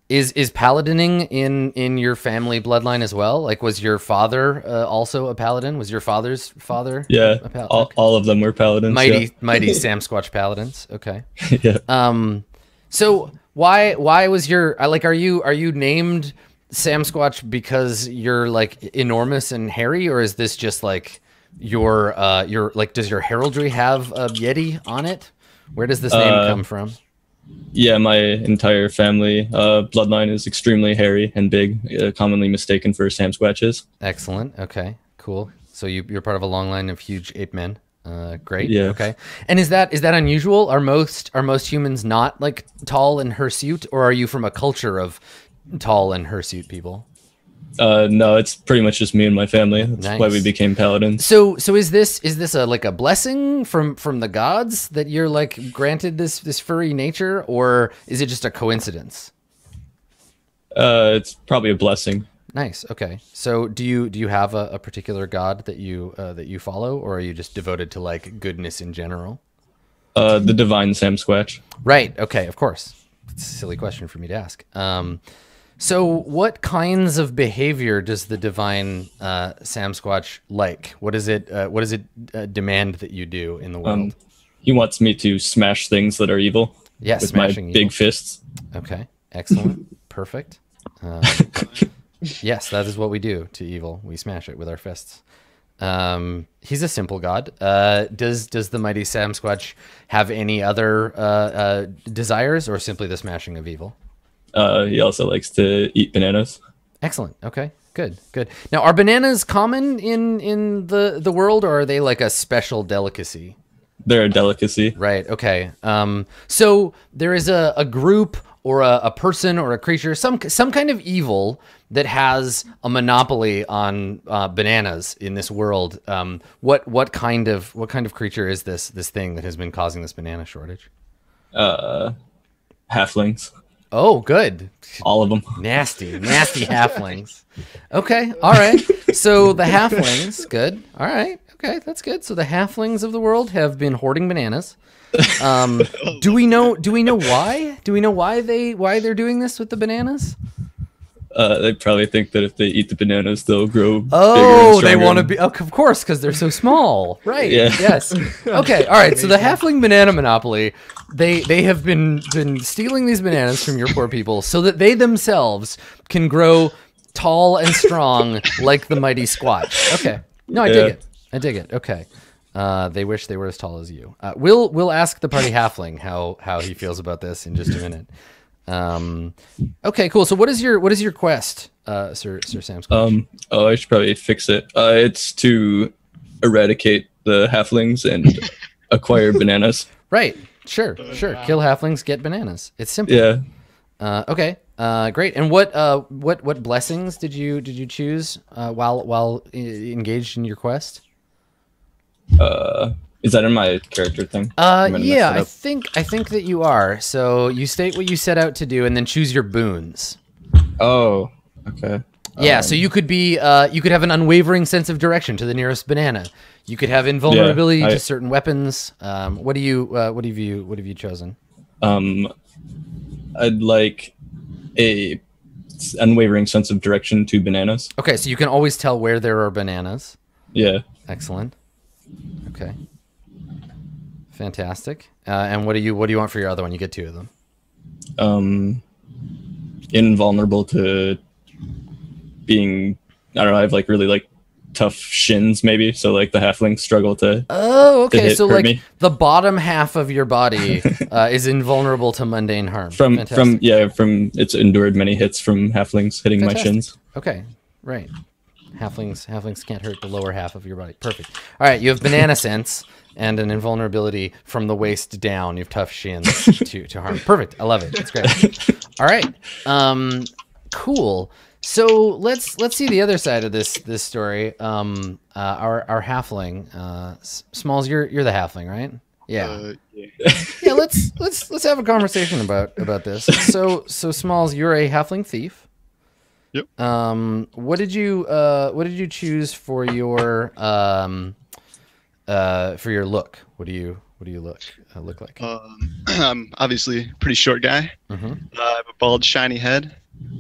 Is paladining in your family bloodline as well? Like, was your father also a paladin? Was your father's father? Yeah. a paladin? All of them were paladins. Mighty Sam Squatch paladins. Okay. Yeah. yeah. So why was your are you named Sam Squatch because you're like enormous and hairy, or is this just like your like, does your heraldry have a yeti on it? Where does this name come from? Yeah, my entire family bloodline is extremely hairy and big, commonly mistaken for Sam Squatches. Excellent. Okay. Cool. So you're part of a long line of huge ape men. Great. Yeah. Okay. And is that unusual? Are most humans not like tall and hirsute, or are you from a culture of tall and hirsute people? No, it's pretty much just me and my family. That's why Nice. we became paladins. So is this a like a blessing from the gods that you're like granted this furry nature, or is it just a coincidence? It's probably a blessing. Nice. Okay. So do you have a particular god that you follow, or are you just devoted to like goodness in general? The divine Sam Squatch. Right. Okay. Of course. It's a silly question for me to ask. So what kinds of behavior does the divine Sam Squatch like? What is it demand that you do in the world? He wants me to smash things that are evil. Yeah, with my smashing big evil. fists. Okay. Excellent. Perfect. Yes, that is what we do to evil. We smash it with our fists. He's a simple god. Does the mighty Sam Squatch have any other desires, or simply the smashing of evil? He also likes to eat bananas. Excellent. Okay. Good. Good. Now, are bananas common in the world, or are they like a special delicacy? They're a delicacy. Right. Okay. So there is a group or a person or a creature, some kind of evil that has a monopoly on bananas in this world. What kind of creature is this thing that has been causing this banana shortage? Halflings. Oh, good. All of them. Nasty halflings. Okay. All right. So the halflings, good. All right. Okay, that's good. So the halflings of the world have been hoarding bananas. Do we know why? Do we know why they're doing this with the bananas? They probably think that if they eat the bananas, they'll grow. Oh, they want to be. Oh, of course, because they're so small. Right. Yeah. Yes. Okay. All right. So the halfling banana monopoly, they have been stealing these bananas from your poor people so that they themselves can grow tall and strong like the mighty Squatch. Okay. No, I dig it. Okay. They wish they were as tall as you. We'll ask the party halfling how he feels about this in just a minute. Okay, cool. So what is your quest, Sir Sam Squatch? I should probably fix it. It's to eradicate the halflings and acquire bananas. Right. Sure. Kill halflings, get bananas. It's simple. Yeah. Okay. Great. And what blessings did you choose while engaged in your quest? Is that in my character thing? Yeah, I think that you are. So you state what you set out to do, and then choose your boons. Oh, okay. Yeah, so you could be you could have an unwavering sense of direction to the nearest banana. You could have invulnerability to certain weapons. What have you chosen? I'd like a unwavering sense of direction to bananas. Okay, so you can always tell where there are bananas. Yeah. Excellent. Okay. Fantastic. And what do you want for your other one? You get 2 of them. Invulnerable to being, I don't know, I have like really like tough shins maybe, so like the halflings struggle to so hurt like me. The bottom half of your body is invulnerable to mundane harm. From it's endured many hits from halflings hitting my shins. Okay, right. Halflings can't hurt the lower half of your body. Perfect. All right, you have banana sense and an invulnerability from the waist down. You have tough shins to harm. Perfect. I love it. It's great. All right. Cool. So let's see the other side of this story. Our halfling, Smalls, you're the halfling, right? Yeah. Yeah. Let's have a conversation about this. So Smalls, you're a halfling thief. Yep. What did you choose for your look? What do you look like? I'm obviously a pretty short guy. Mm-hmm. I have a bald, shiny head.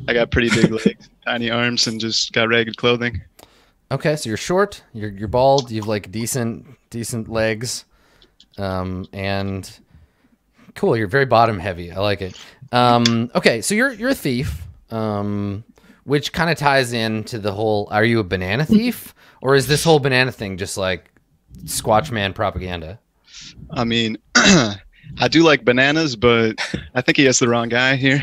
I got pretty big legs, tiny arms, and just got ragged clothing. Okay, so you're short, you're bald, you've like decent legs, and cool. You're very bottom heavy. I like it. Okay, so you're a thief, which kind of ties into the whole. Are you a banana thief, or is this whole banana thing just like Squatch Man propaganda? I mean, I do like bananas, but I think he has the wrong guy here.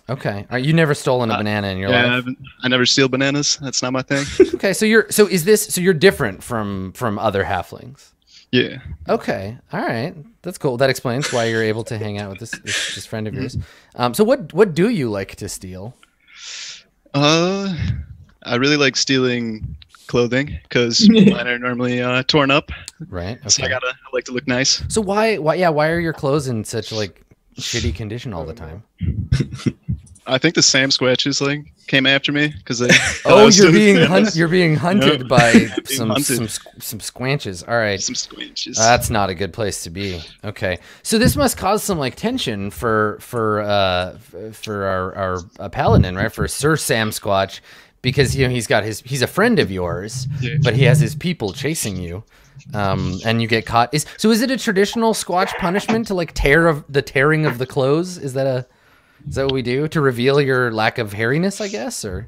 Okay, you never stolen a banana in your life. I never steal bananas. That's not my thing. Okay, so you're different from other halflings. Yeah. Okay, all right, that's cool. That explains why you're able to hang out with this friend of yours. So what do you like to steal? I really like stealing clothing because mine are normally torn up. Right. Okay. So I like to look nice. So why are your clothes in such like shitty condition all the time? I think the Sam Squatches like came after me because they. You're being hunted by some squanches. All right. Some squanches. That's not a good place to be. Okay. So this must cause some like tension for our Paladin, right? For Sir Sam Squatch, because he's a friend of yours, but he has his people chasing you. And you get caught. Is it a traditional Squatch punishment to like tearing of the clothes? Is that what we do to reveal your lack of hairiness, I guess? Or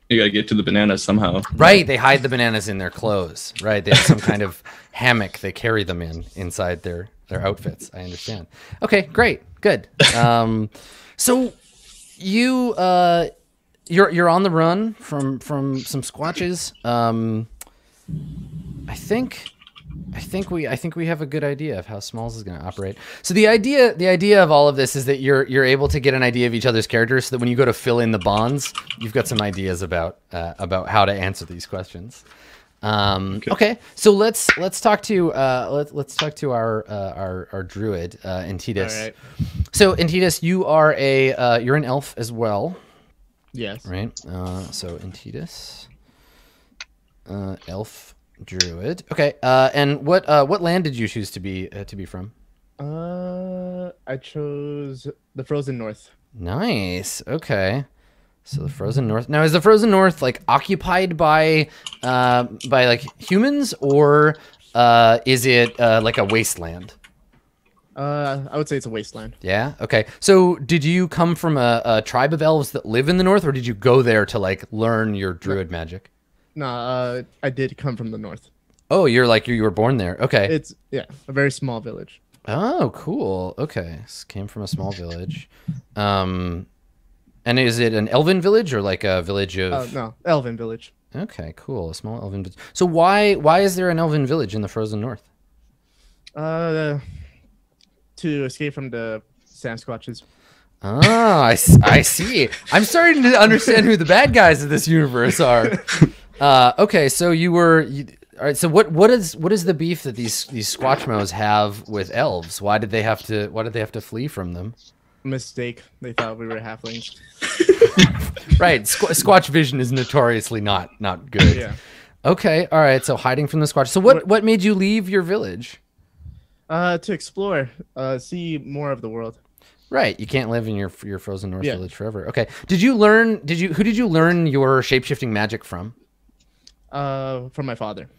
you gotta get to the bananas somehow. Right, they hide the bananas in their clothes. Right, they have some kind of hammock they carry them inside their outfits. I understand. Okay, great, good. So you're on the run from some squatches. I think we have a good idea of how Smalls is going to operate. So the idea of all of this is that you're able to get an idea of each other's characters, so that when you go to fill in the bonds, you've got some ideas about how to answer these questions. Okay, so let's talk to our druid, Antitus. All right. So Antitus, you're an elf as well. Yes. Right. So Antitus, elf druid. Okay. And what land did you choose to be from? I chose the Frozen North. Nice. Okay. So the Frozen North. Now, is the Frozen North like occupied by like humans, or is it like a wasteland? I would say it's a wasteland. Yeah. Okay. So did you come from a tribe of elves that live in the north, or did you go there to like learn your druid magic? No, I did come from the north. Oh, you were born there. Okay. It's a very small village. Oh, cool. Okay. Came from a small village. And is it an elven village or like a village of? No, elven village. Okay, cool. A small elven village. So why is there an elven village in the Frozen North? To escape from the Sasquatches. Oh, I see. I'm starting to understand who the bad guys of this universe are. Okay, so all right. So what is the beef that these Squatchmos have with elves? Why did they have to flee from them? Mistake. They thought we were halflings. Right. Squatch vision is notoriously not good. Yeah. Okay. All right. So hiding from the Squatch. So what made you leave your village? To explore, see more of the world. Right. You can't live in your Frozen North village forever. Okay. Who did you learn your shapeshifting magic from? From my father.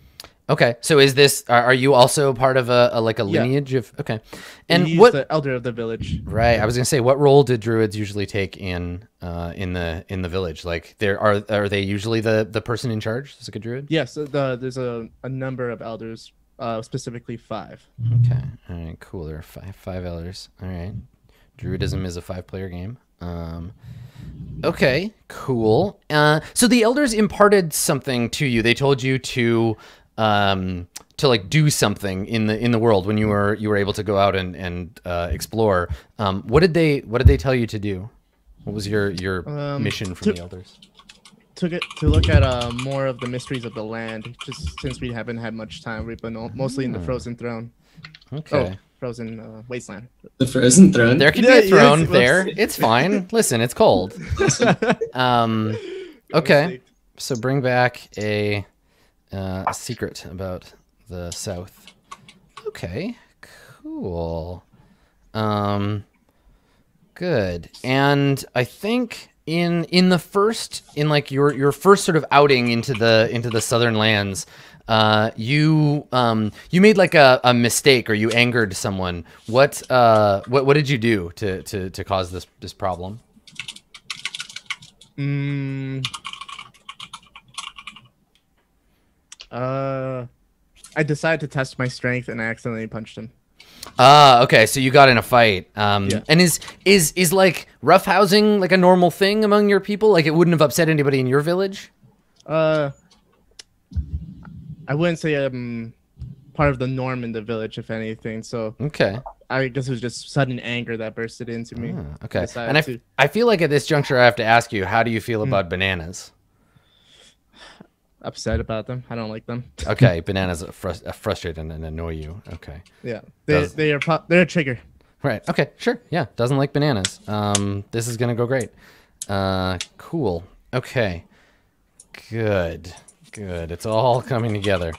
Okay. So are you also part of a lineage of, okay. And He's what the elder of the village. Right. I was going to say, what role did druids usually take in the village? Like are they usually the person in charge? Is like a druid? Yes, there's a number of elders, specifically 5. Okay. All right, cool. There are five elders. All right. Druidism is a 5-player game. Okay, cool. So the elders imparted something to you. They told you to like do something in the world when you were able to go out and explore. What did they tell you to do? What was your mission from the elders? To look at more of the mysteries of the land, just since we haven't had much time. We've been mostly in the Frozen Throne. Okay. Frozen wasteland. The Frozen Throne. There could be a throne there. It's fine. Listen, it's cold. Okay. So bring back a secret about the South. Okay. Cool. Good. And I think in your first sort of outing into the southern lands, you made like a mistake, or you angered someone. What did you do to cause this problem? I decided to test my strength and I accidentally punched him. Okay, so you got in a fight. Yeah. And is like roughhousing like a normal thing among your people? Like it wouldn't have upset anybody in your village? I wouldn't say I'm part of the norm in the village, if anything. So okay, I guess it was just sudden anger that bursted into me. Okay, and I feel like at this juncture I have to ask you, how do you feel about bananas? Upset about them. I don't like them. Okay, bananas frustrate and annoy you. Okay. Yeah, they're a trigger. Right. Okay. Sure. Yeah. Doesn't like bananas. This is gonna go great. Cool. Okay. Good. It's all coming together.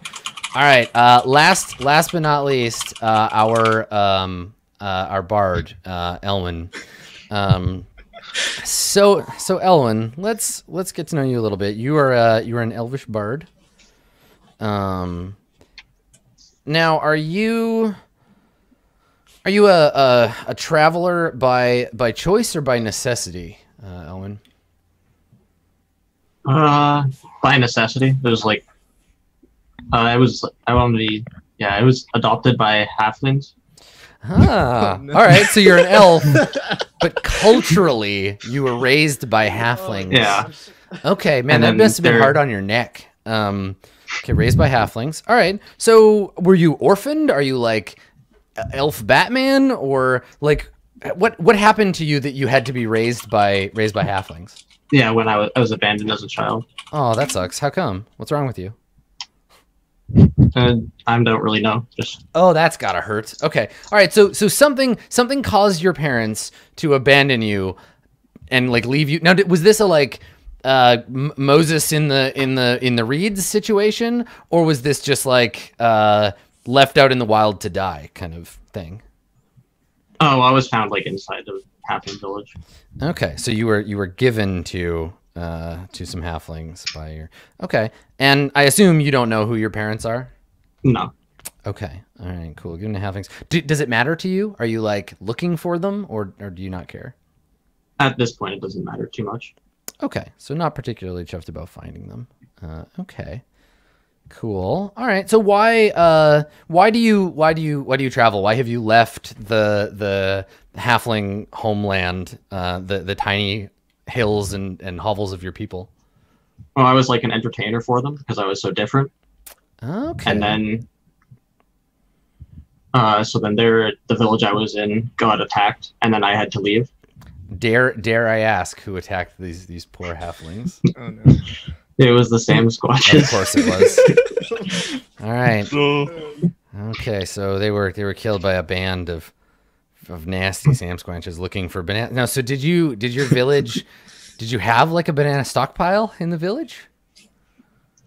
All right. Last but not least, our bard, Elmen. So Elmen, let's get to know you a little bit. You are an elvish bard. Now, are you a traveler by choice or by necessity, Elmen? By necessity. There's like, I was adopted by halflings. Ah, all right. So you're an elf, but culturally you were raised by halflings. Yeah. Okay, man, And that then must have been they're- hard on your neck. Okay, raised by halflings. All right. So were you orphaned? Are you like elf Batman, or like what happened to you that you had to be raised by halflings? Yeah, when I was abandoned as a child. Oh, that sucks. How come? What's wrong with you? I don't really know. Just Oh, that's gotta hurt. Okay. All right. So something caused your parents to abandon you and like leave you. Now, was this a like Moses in the reeds situation, or was this just like left out in the wild to die kind of thing? I was found like inside the halfling village. Okay. So you were given to some halflings by your. Okay. And I assume you don't know who your parents are. No. Okay. All right. Cool. Given to halflings. Does it matter to you? Are you like looking for them, or do you not care? At this point, it doesn't matter too much. Okay. So not particularly chuffed about finding them. Okay. Cool. All right. So why do you travel? Why have you left the halfling homeland, the tiny hills and hovels of your people? Well, I was like an entertainer for them because I was so different. Okay. And then, so then the village I was in got attacked, and then I had to leave. Dare I ask who attacked these poor halflings? Oh no. It was the Sam Squatches. Of course it was. All right. So, Okay, so they were killed by a band of nasty Sam Squatches looking for banana. Now, so did your village? Did you have like a banana stockpile in the village?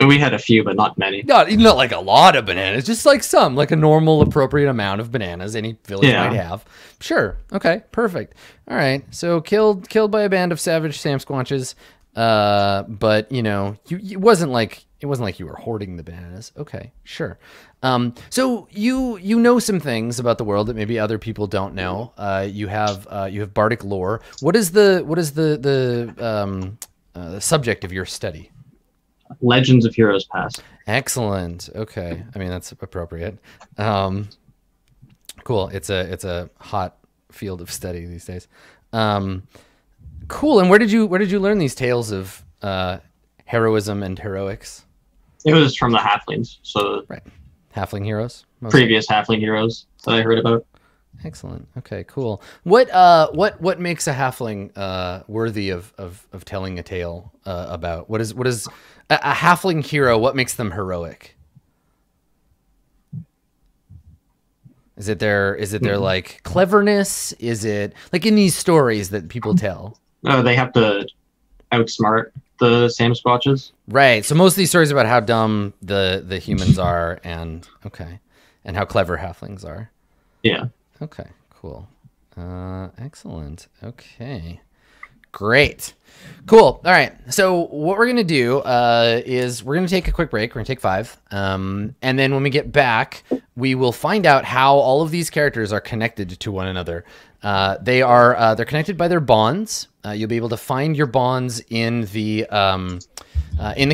We had a few, but not many. Not like a lot of bananas, just like some, like a normal, appropriate amount of bananas any village Yeah. might have. Sure. Okay. Perfect. All right. So killed by a band of savage Sam Squatches. But you know, it wasn't like you were hoarding the bananas. Okay. Sure. So you know some things about the world that maybe other people don't know. You have Bardic Lore. What is the subject of your study? Legends of Heroes Past. Excellent. Okay. I mean, that's appropriate. Cool. It's a hot field of study these days. Cool. And where did you learn these tales of heroism and heroics? It was from the halflings, so Right. Halfling heroes? Mostly? previous halfling heroes that I heard about. Excellent. Okay, cool. What makes a halfling worthy of telling a tale about? What is a halfling hero? What makes them heroic? Is it their like cleverness? Is it like in these stories that people tell? They have to outsmart the Sam Squatches. Right. So most of these stories about how dumb the humans are and how clever halflings are. Yeah. Okay, cool. Excellent. Okay. Great. Cool. All right. So what we're going to do is we're going to take a quick break. We're going to take 5. And then when we get back, we will find out how all of these characters are connected to one another. They're connected by their bonds. You'll be able to find your bonds in the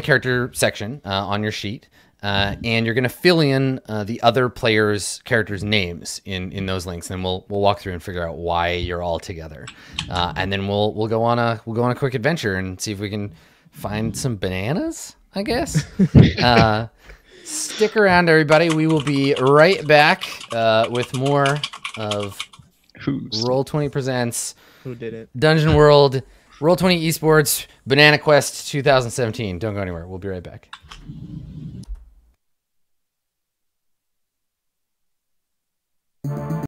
character section on your sheet. And you're going to fill in the other players' characters' names in those links, and we'll walk through and figure out why you're all together, and then we'll go on a quick adventure and see if we can find some bananas, I guess. Stick around, everybody. We will be right back with more of Roll20 Presents Who did it? Dungeon World, Roll20 Esports, Banana Quest 2017. Don't go anywhere. We'll be right back.